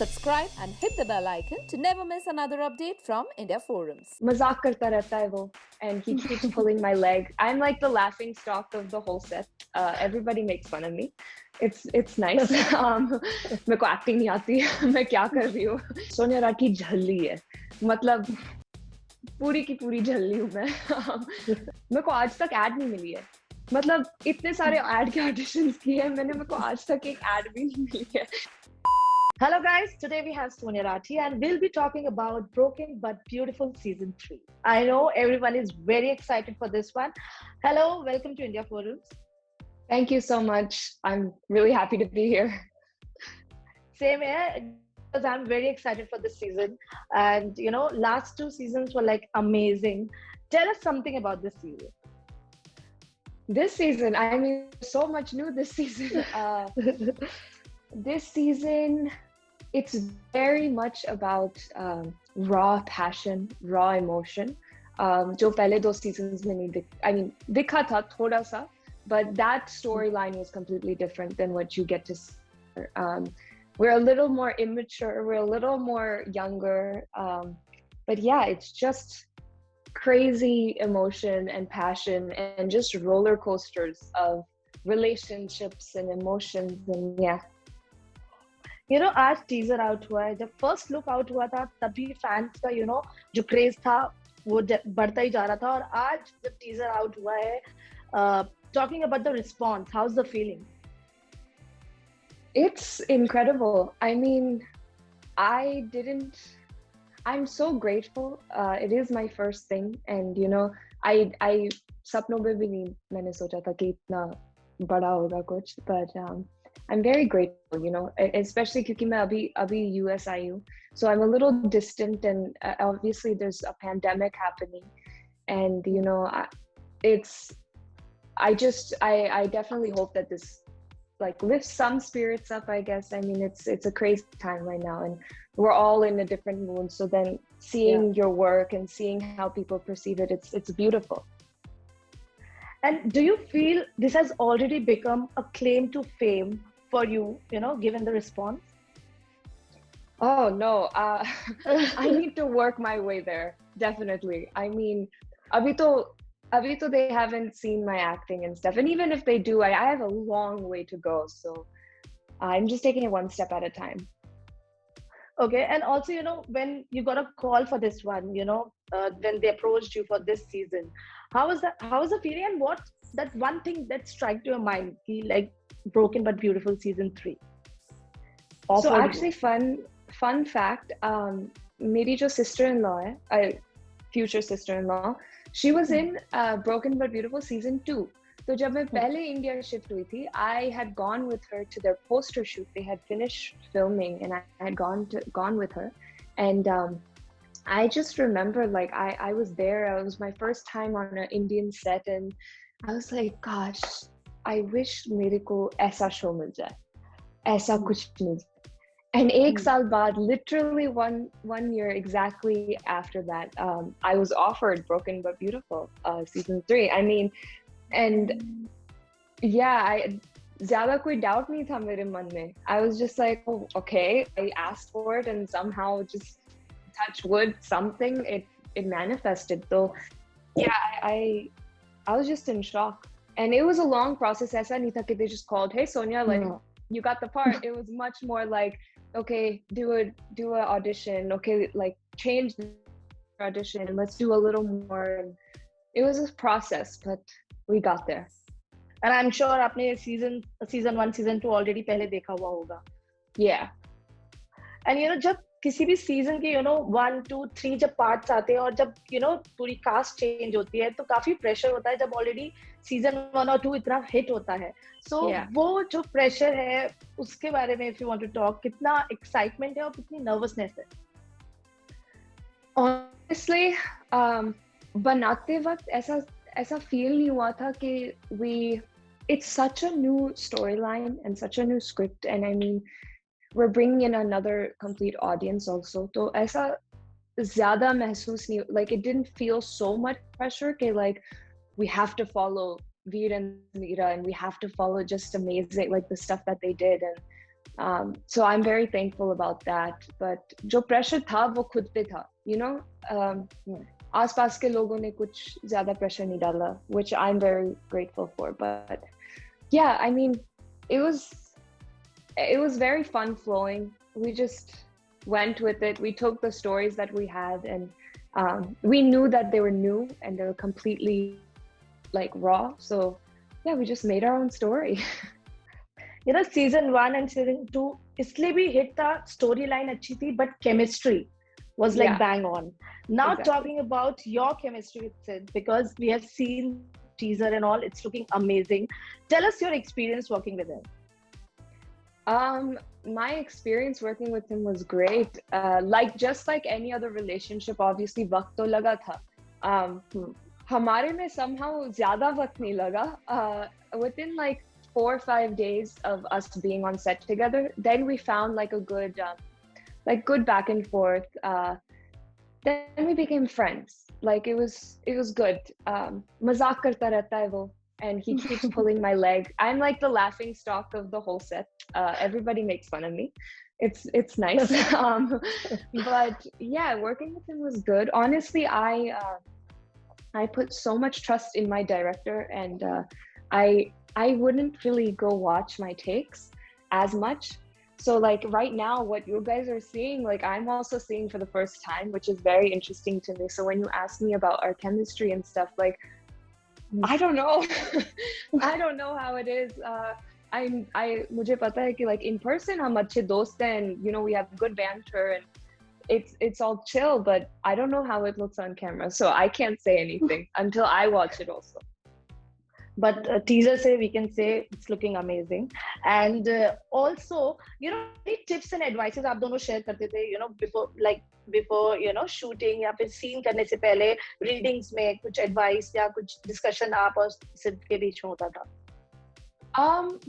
subscribe and hit the bell icon to never miss another update from India Forums. मजाक करता रहता है वो, and he keeps pulling my leg. I'm like the laughing stock of the whole set. Everybody makes fun of me. It's nice. मेरे को acting नहीं आती, मैं क्या कर रही हूँ. सोनिया राठी झल्ली है, मतलब पूरी की पूरी झल्ली हूँ मैं. मेरे को आज तक ad नहीं मिली है. मतलब इतने सारे ad के auditions किए हैं मैंने, मेरे को आज तक एक ad भी नहीं मिली है. Hello guys, today we have Sonia Rathi and we'll be talking about Broken But Beautiful Season 3. I know everyone is very excited for this one. Hello, welcome to India Forums. Thank you so much. I'm really happy to be here. Same here, because I'm very excited for this season. And you know, last two seasons were like amazing. Tell us something about this season. This season, I mean, so much new this season. This season, it's very much about raw passion, raw emotion. जो पहले दो seasons में नहीं दिखा था थोड़ा सा, but that storyline was completely different than what you get to see. We're a little more immature, we're a little more younger, but yeah, it's just crazy emotion and passion and just roller coasters of relationships and emotions, and yeah. You know, आज teaser out हुआ है, जब first look out हुआ था तभी fans का you know जो craze था वो बढ़ता ही जा रहा था, और आज जब teaser out हुआ है, talking about the response, how's the feeling? It's incredible. I mean, I'm so grateful. It is my first thing, and you know, I सपनों में भी नहीं मैंने सोचा था कि इतना बड़ा होगा कुछ, but I'm very grateful, you know, especially because मैं अभी US आई हूँ, so I'm a little distant, and obviously there's a pandemic happening, and you know, I definitely hope that this like lifts some spirits up, I guess. I mean, it's a crazy time right now, and we're all in a different mood, so then seeing your work and seeing how people perceive it, it's beautiful. And do you feel this has already become a claim to fame for you, you know, given the response? Oh no, I need to work my way there, definitely. I mean, abhi to they haven't seen my acting and stuff, and even if they do, I have a long way to go, so I'm just taking it one step at a time. Okay, and also, you know, when you got a call for this one, you know, when they approached you for this season, how was the feeling, and what that one thing that struck to your mind, like Broken But Beautiful Season 3? So actually, fun fact, मेरी जो sister-in-law है, future sister-in-law, she was in Broken But Beautiful Season 2. So जब मैं पहले India shift हुई थी, I had gone with her to their poster shoot. They had finished filming, and I had gone with her, and I just remember like I was there. It was my first time on an Indian set, and I was like, gosh, I wish मेरे को ऐसा show मिल जाए, ऐसा कुछ मिल जाए. And एक साल बाद, literally one year exactly after that, I was offered Broken But Beautiful Season 3. I mean, and yeah, ज़्यादा कोई doubt नहीं था मेरे मन में. I was just like, oh, okay, I asked for it, and somehow just touch wood, something it manifested. So yeah, I was just in shock, and it was a long process. ऐसा नहीं था कि they just called, hey Sonia, like you got the part. It was much more like, okay, do a audition, okay, like change the audition, and let's do a little more. It was a process, but we got there. And I'm sure आपने season 1, season 2 already पहले देखा हुआ होगा. Yeah. And you know, जब किसी भी season के you know 1, 2, 3 जब parts आते हैं, और जब you know पूरी cast change होती है, तो काफी pressure होता है जब already season 1 और 2 इतना hit होता है. So वो जो pressure है उसके बारे में if you want to talk, कितना excitement है और कितनी nervousness है? Honestly, बनाते वक्त ऐसा feel नहीं हुआ था कि it's such a new storyline and such a new script, and I mean, we're bringing in another complete audience also. So ऐसा ज़्यादा महसूस नहीं, like it didn't feel so much pressure कि like we have to follow Veer and Meera, and we have to follow just amazing like the stuff that they did, and So I'm very thankful about that. But जो pressure था वो खुद पे था, you know. आसपास के लोगों ने कुछ ज़्यादा pressure नहीं डाला, which I'm very grateful for. But yeah, I mean, it was very fun flowing. We just went with it. We took the stories that we had, and we knew that they were new and they were completely like raw. So yeah, we just made our own story. You know, season 1 and season 2 इसलिए भी hit था, storyline अच्छी थी, but chemistry was like bang on. Now talking about your chemistry with Sid, because we have seen teaser and all, it's looking amazing. Tell us your experience working with him. My experience working with him was great. Just like any other relationship, obviously वक्त तो लगा था. हमारे में somehow ज़्यादा वक्त नहीं लगा. Within like 4 or 5 days of us being on set together, then we found like a good good back and forth. Then we became friends. Like it was good. मजाक करता रहता है वो, and he keeps pulling my leg. I'm like the laughing stock of the whole set. Everybody makes fun of me. It's nice. But yeah, working with him was good. Honestly, I put so much trust in my director, and I wouldn't really go watch my takes as much. So like right now, what you guys are seeing, like I'm also seeing for the first time, which is very interesting to me. So when you ask me about our chemistry and stuff, like I don't know. I don't know how it is. मुझे पता है कि like in person हम अच्छे दोस्त हैं, and you know we have good banter, and it's all chill, but I don't know how it looks on camera, so I can't say anything until I watch it also. But teaser say we can say it's looking amazing. And also, you know, any tips and advices आप दोनों share करते थे, you know, before you know shooting या फिर scene करने से पहले readings में कुछ advice या कुछ discussion आप और सिद्ध के बीच में होता था?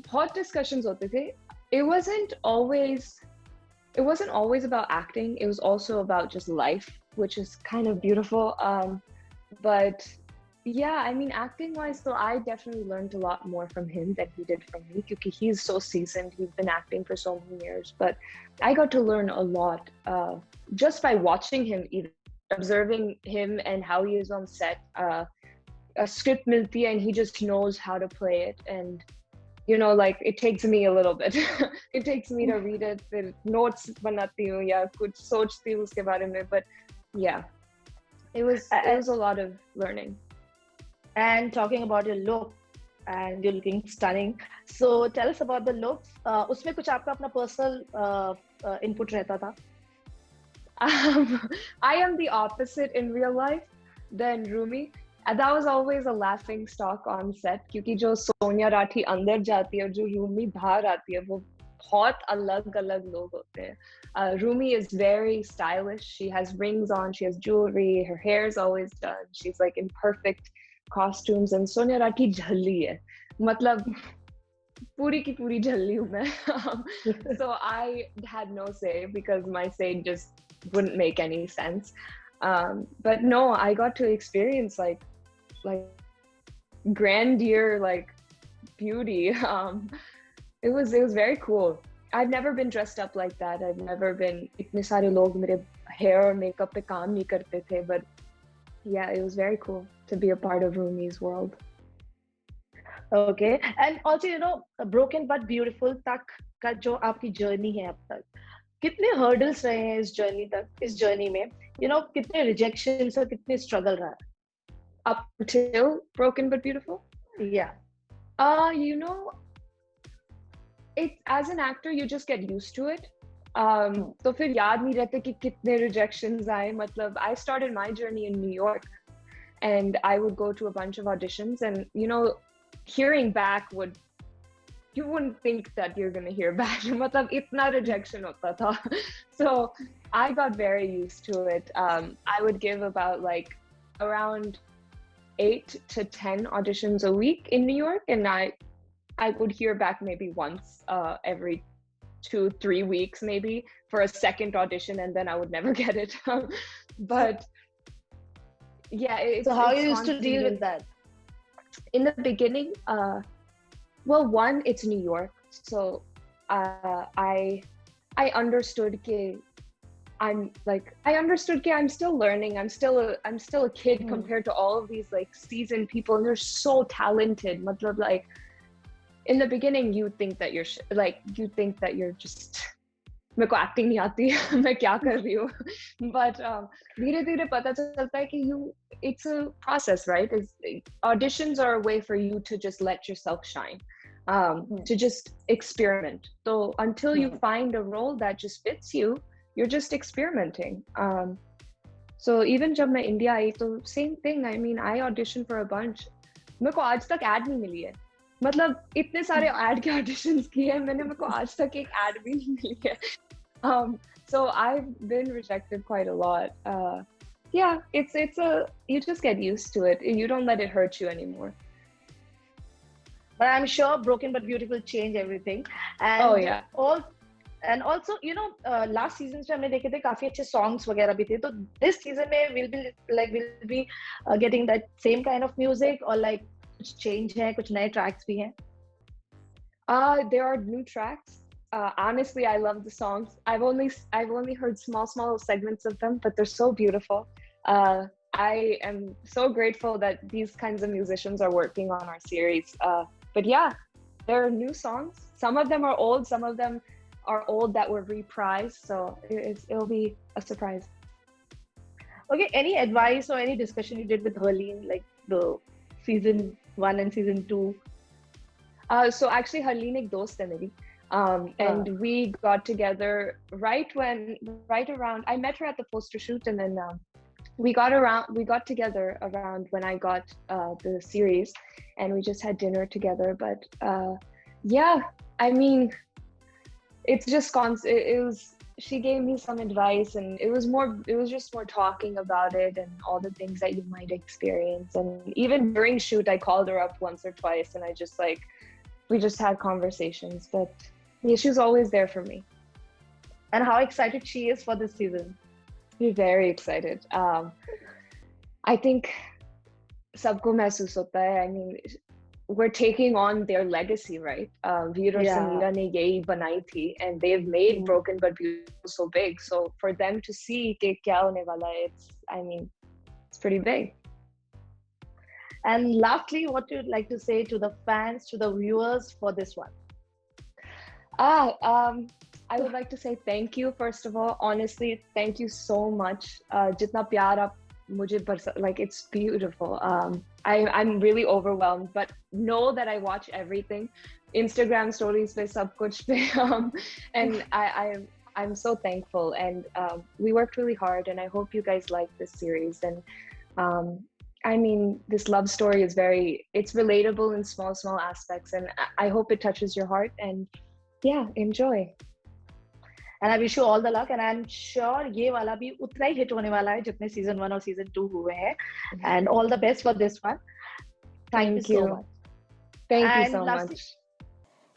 बहुत discussions होते थे. It wasn't always about acting. It was also about just life, which is kind of beautiful. But yeah, I mean, acting wise, so I definitely learned a lot more from him than he did from me, because he's so seasoned. He's been acting for so many years. But I got to learn a lot just by watching him, observing him and how he is on set. A script milti hai and he just knows how to play it. And you know, like it takes me a little bit. It takes me to read it, फिर notes बनाती हूँ या कुछ सोचती हूँ उसके बारे में. But yeah, it was a lot of learning. And talking about your look, and you're looking stunning. So tell us about the looks. उसमें कुछ आपका अपना personal input रहता था? I am the opposite in real life than Rumi. And that was always a laughing stock on set, क्योंकि जो सोनिया राठी अंदर जाती है और जो रूमी बाहर आती है वो बहुत अलग लोग होते हैं. Rumi is very stylish. She has rings on, she has jewelry, her hair is always done. She's like in perfect costumes, and Sonia Rathi jhalli hai. मतलब पूरी की पूरी जल्ली हूँ मैं. So I had no say because my say just wouldn't make any sense. But no, I got to experience like grandeur, like beauty. It was very cool. I've never been dressed up like that. I've never been. इतने सारे लोग मेरे hair और makeup पे काम नहीं करते थे. But yeah, it was very cool to be a part of Rumi's world. Okay, and also you know, Broken but Beautiful तक का जो आपकी journey है अब तक, कितने hurdles रहे हैं इस journey तक, इस journey में, you know, कितने rejections और कितने struggle रहा है? Up till Broken but Beautiful? Yeah. You know, it's as an actor you just get used to it. तो फिर याद नहीं रहता कि कितने rejections आए. मतलब I started my journey in New York, and I would go to a bunch of auditions, and you know, hearing back you wouldn't think that you're gonna hear back. मतलब इतना rejection होता था. So I got very used to it. I would give about like around 8 to 10 auditions a week in New York, and I would hear back maybe once every 2-3 weeks maybe for a second audition, and then I would never get it. But yeah, so how you used to deal with that? In the beginning, well, one, it's New York, so I understood कि I'm still learning. I'm still a kid compared to all of these like seasoned people, and they're so talented. Matlab, like in the beginning, you think that you're just मेरे को acting नहीं आती मैं क्या कर रही हूँ but धीरे-धीरे पता चलता है कि it's a process, right? Auditions are a way for you to just let yourself shine, to just experiment. So until you find a role that just fits you, you're just experimenting. So even जब मैं India आई तो same thing. I mean, I auditioned for a bunch. मेरे को आज तक ad नहीं मिली है. मतलब इतने सारे ad के auditions किए हैं मैंने, मेरे को आज तक एक ad भी नहीं मिली है. So I've been rejected quite a lot. Yeah, you just get used to it. You don't let it hurt you anymore. But I'm sure Broken but Beautiful changed everything. And oh yeah. And also, you know, last seasons में हमने देखे थे काफी अच्छे songs वगैरह भी थे. तो this season में we'll be getting that same kind of music, or like कुछ change है, कुछ नए tracks भी हैं? There are new tracks. Honestly, I love the songs. I've only heard small segments of them, but they're so beautiful. I am so grateful that these kinds of musicians are working on our series. But yeah, there are new songs. Some of them are old, some of them are old that were reprised. So it'll be a surprise. Okay, any advice or any discussion you did with Harleen, like the season 1 and season 2? So actually, Harleen ek dost hai meri. And we got together right around, I met her at the poster shoot, and then we got together around when I got the series, and we just had dinner together. But yeah, I mean, it's just she gave me some advice, and it was just more talking about it and all the things that you might experience. And even during shoot, I called her up once or twice, and we just had conversations. But yeah, she's always there for me. And how excited she is for this season? We're very excited. I think sabko mehsoos hota hai. I mean, we're taking on their legacy, right? Veer aur Sameera ne yahi banai thi, and they've made Broken but Beautiful so big. So for them to see ke kya hone wala hai, it's pretty big. And lastly, what you'd like to say to the fans, to the viewers for this one? I would like to say thank you, first of all. Honestly, thank you so much. Jitna pyar aap mujhe like, it's beautiful. I'm really overwhelmed, but know that I watch everything. Instagram stories pe sab kuch pe, and I'm so thankful, and we worked really hard, and I hope you guys like this series. And I mean, this love story is it's relatable in small aspects, and I hope it touches your heart. And yeah, enjoy. And I wish you all the luck, and I'm sure ये वाला भी उतना ही hit होने वाला है जितने season 1 और season 2 हुए हैं. And all the best for this one. Thank you so much. Thank you so much.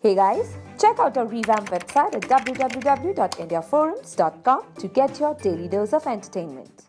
Hey guys, check out our revamped website at www.indiaforums.com to get your daily dose of entertainment.